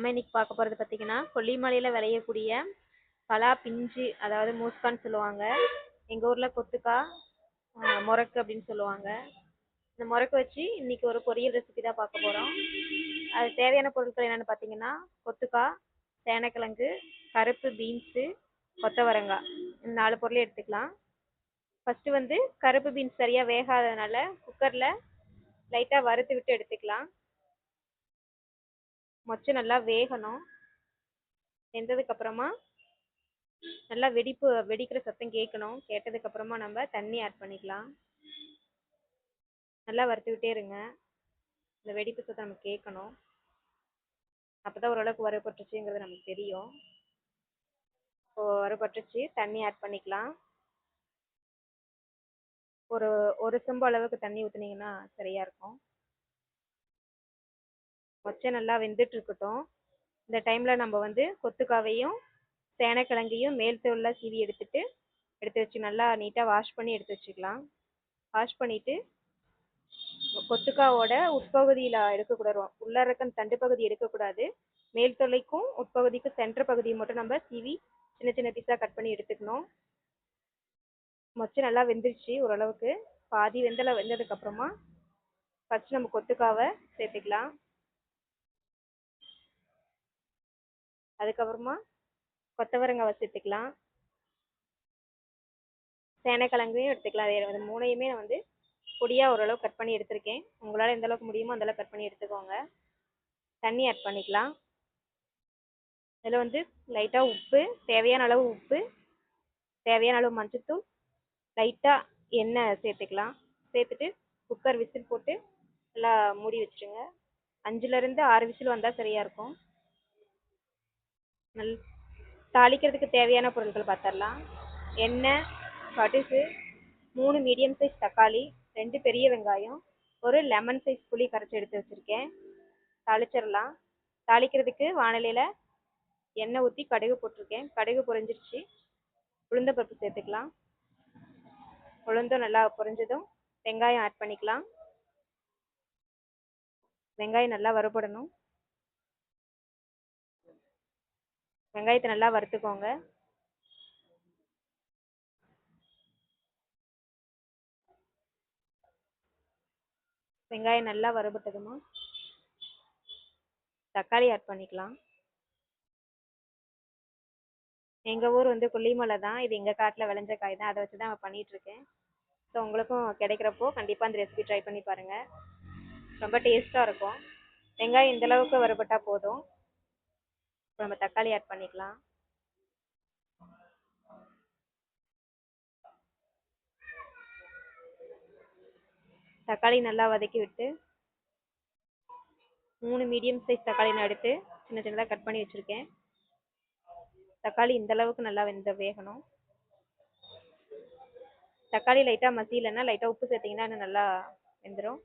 நம்ம இன்னைக்கு பார்க்க போகிறது பார்த்தீங்கன்னா கொல்லிமலையில் விளையக்கூடிய பலா பிஞ்சு, அதாவது மூஸ்கான்னு சொல்லுவாங்க. எங்கள் ஊரில் கொத்துக்கா, முறக்கு அப்படின்னு சொல்லுவாங்க. இந்த முறக்கு வச்சு இன்னைக்கு ஒரு பொரியல் ரெசிபி தான் பார்க்க போகிறோம். அது தேவையான பொருட்கள் என்னென்னு பார்த்தீங்கன்னா கொத்துக்காய், சேனக்கிழங்கு, கருப்பு பீன்ஸு, கொத்தவரங்காய், இந்த 4 பொருளையும் எடுத்துக்கலாம். ஃபஸ்ட்டு வந்து கருப்பு பீன்ஸ் சரியாக வேகாததுனால குக்கரில் லைட்டாக வறுத்து விட்டு எடுத்துக்கலாம். மொச்சை நல்லா வேகணும். வெந்ததுக்கப்புறமா நல்லா வெடிக்கிற சத்தம் கேட்கணும். கேட்டதுக்கப்புறமா நம்ம தண்ணி ஆட் பண்ணிக்கலாம். நல்லா வறுத்துக்கிட்டே இருங்க. இந்த வெடிப்பு சத்தம் நமக்கு கேட்கணும். அப்போ தான் ஓரளவுக்கு வறுபட்டுருச்சுங்கிறது நமக்கு தெரியும். இப்போ வறுபட்டுருச்சு, தண்ணி ஆட் பண்ணிக்கலாம். ஒரு செம்பு அளவுக்கு தண்ணி ஊற்றுனீங்கன்னா சரியாக இருக்கும். மொச்சை நல்லா வெந்துட்டு இருக்கட்டும். இந்த டைமில் நம்ம வந்து கொத்துக்காவையும் சேனக்கிழங்கையும் மேல் தோல்லாம் சீவி எடுத்து வச்சு நல்லா நீட்டாக வாஷ் பண்ணி எடுத்து வச்சுக்கலாம். வாஷ் பண்ணிவிட்டு கொத்துக்காவோட உட்பகுதியில் எடுக்கக்கூடாது, உள்ளே இருக்க தண்டு பகுதி எடுக்கக்கூடாது. மேல் தொல்லைக்கும் உட்பகுதிக்கும் சென்டர் பகுதியை மட்டும் நம்ம சீவி சின்ன சின்ன பீஸாக கட் பண்ணி எடுத்துக்கணும். மொச்சை நல்லா வெந்துருச்சு, ஓரளவுக்கு பாதி வெந்ததுக்கப்புறமா ஃபஸ்ட்டு நம்ம கொத்துக்காவை சேர்த்துக்கலாம். அதுக்கப்புறமா கொத்தவரங்காவை சேர்த்துக்கலாம். சேனக்கிழங்கையும் எடுத்துக்கலாம். அது 3யுமே நான் வந்து பொடியாக ஓரளவு கட் பண்ணி எடுத்திருக்கேன். உங்களால் எந்த அளவுக்கு முடியுமோ அந்தளவுக்கு கட் பண்ணி எடுத்துக்கோங்க. தண்ணி ஆட் பண்ணிக்கலாம். இதில் வந்து லைட்டாக உப்பு, தேவையான அளவு உப்பு, தேவையான அளவு மஞ்சள்தூள், லைட்டாக எண்ணெய் சேர்த்துக்கலாம். சேர்த்துட்டு குக்கர் விசில் போட்டு நல்லா மூடி வச்சுருங்க. 5லேருந்து 6 விசில் வந்தால் சரியாக இருக்கும். தாளிக்கிறதுக்கு தேவையான பொருட்கள் பார்த்துடலாம். எண்ணெய், கடுகு, 3 மீடியம் சைஸ் தக்காளி, 2 பெரிய வெங்காயம், ஒரு லெமன் சைஸ் புளி கரைச்சி எடுத்து வச்சுருக்கேன். தாளிச்சிடலாம். தாளிக்கிறதுக்கு வானிலையில் எண்ணெய் ஊற்றி கடுகு போட்டிருக்கேன். கடுகு பொரிஞ்சிருச்சு. உளுந்தப்பருப்பு சேர்த்துக்கலாம். உளுந்தும் நல்லா பொரிஞ்சதும் வெங்காயம் ஆட் பண்ணிக்கலாம். வெங்காயம் நல்லா வறுபடணும். வெங்காயத்தை நல்லா வறுத்துக்கோங்க. வெங்காயம் நல்லா வறுபட்டதுமா தக்காளி ஆட் பண்ணிக்கலாம். எங்கள் ஊர் வந்து கொல்லிமலை தான். இது எங்கள் காட்டில் விளைஞ்ச காய் தான். அதை வச்சு தான் நான் பண்ணிகிட்ருக்கேன். ஸோ உங்களுக்கும் கிடைக்கிறப்போ கண்டிப்பாக அந்த ரெசிபி ட்ரை பண்ணி பாருங்கள். ரொம்ப டேஸ்ட்டாக இருக்கும். வெங்காயம் இந்தளவுக்கு வறுபட்டால் போதும். இப்போ நம்ம தக்காளி ஆட் பண்ணிக்கலாம். தக்காளி நல்லா வதக்கி விட்டு 3 மீடியம் சைஸ் தக்காளி நான் எடுத்து சின்ன சின்னதாக கட் பண்ணி வச்சுருக்கேன். தக்காளி இந்தளவுக்கு நல்லா வேகணும். தக்காளி லைட்டாக மசியலைன்னா லைட்டாக உப்பு சேர்த்திங்கன்னா இன்னும் நல்லா வெந்துடும்.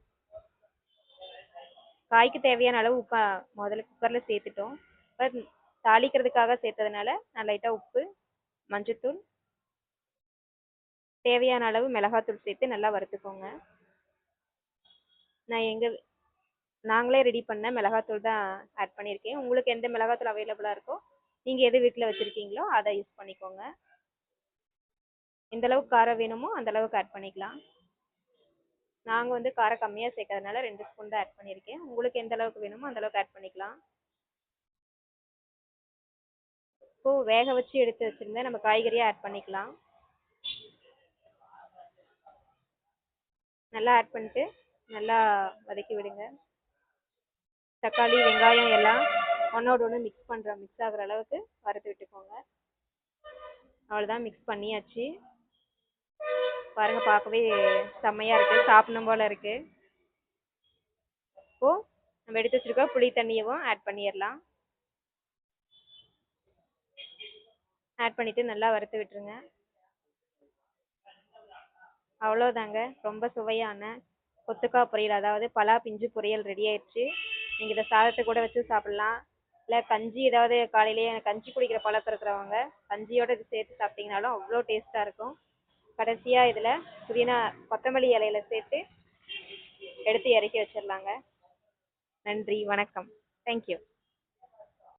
காய்க்கு தேவையான அளவு உப்பை முதல்ல குக்கரில் சேர்த்துட்டோம். இப்போ தாளிக்கிறதுக்காக சேர்த்ததுனால நான் லைட்டாக உப்பு, மஞ்சத்தூள், தேவையான அளவு மிளகாத்தூள் சேர்த்து நல்லா வறுத்துக்கோங்க. நாங்களே ரெடி பண்ண மிளகாத்தூள் தான் ஆட் பண்ணியிருக்கேன். உங்களுக்கு எந்த மிளகாத்தூள் அவைலபிளாக இருக்கோ நீங்கள் எது வீட்டில் வச்சுருக்கீங்களோ அதை யூஸ் பண்ணிக்கோங்க. எந்தளவுக்கு காரம் வேணுமோ அந்தளவுக்கு ஆட் பண்ணிக்கலாம். நாங்கள் வந்து காரம் கம்மியாக சேர்க்கறதுனால 2 ஸ்பூன் தான் ஆட் பண்ணியிருக்கேன். உங்களுக்கு எந்த அளவுக்கு வேணுமோ அந்தளவுக்கு ஆட் பண்ணிக்கலாம். இப்போது வேக வச்சு எடுத்து வச்சுருந்தேன் நம்ம காய்கறியை ஆட் பண்ணிக்கலாம். நல்லா ஆட் பண்ணிட்டு நல்லா வதக்கி விடுங்க. தக்காளி, வெங்காயம் எல்லாம் ஒன்றோடு ஒன்று மிக்ஸ் ஆகிற அளவுக்கு வறுத்து விட்டுக்கோங்க. அவ்வளோதான், மிக்ஸ் பண்ணியாச்சு. பாருங்கள், பார்க்கவே செம்மையாக இருக்குது, சாப்பிடணும் போல் இருக்குது. இப்போது நம்ம எடுத்து வச்சுருக்க புளி தண்ணியவும் ஆட் பண்ணிடலாம். ஆட் பண்ணிவிட்டு நல்லா வறுத்து விட்டுருங்க. அவ்வளோதாங்க, ரொம்ப சுவையான கொத்துக்காய் பொரியல், அதாவது பலா பிஞ்சு பொரியல் ரெடி ஆயிடுச்சு. நீங்கள் இதை சாதத்தை கூட வச்சு சாப்பிட்லாம். இல்லை கஞ்சி, ஏதாவது காலையிலேயே கஞ்சி குடிக்கிற பழக்கம் இருக்கிறவங்க கஞ்சியோடு இது சேர்த்து சாப்பிட்டிங்கனாலும் அவ்வளோ டேஸ்ட்டாக இருக்கும். கடைசியாக இதில் புதினா, கொத்தமல்லி இலையில சேர்த்து எடுத்து இறக்கி வச்சிடலாங்க. நன்றி, வணக்கம். தேங்க்யூ.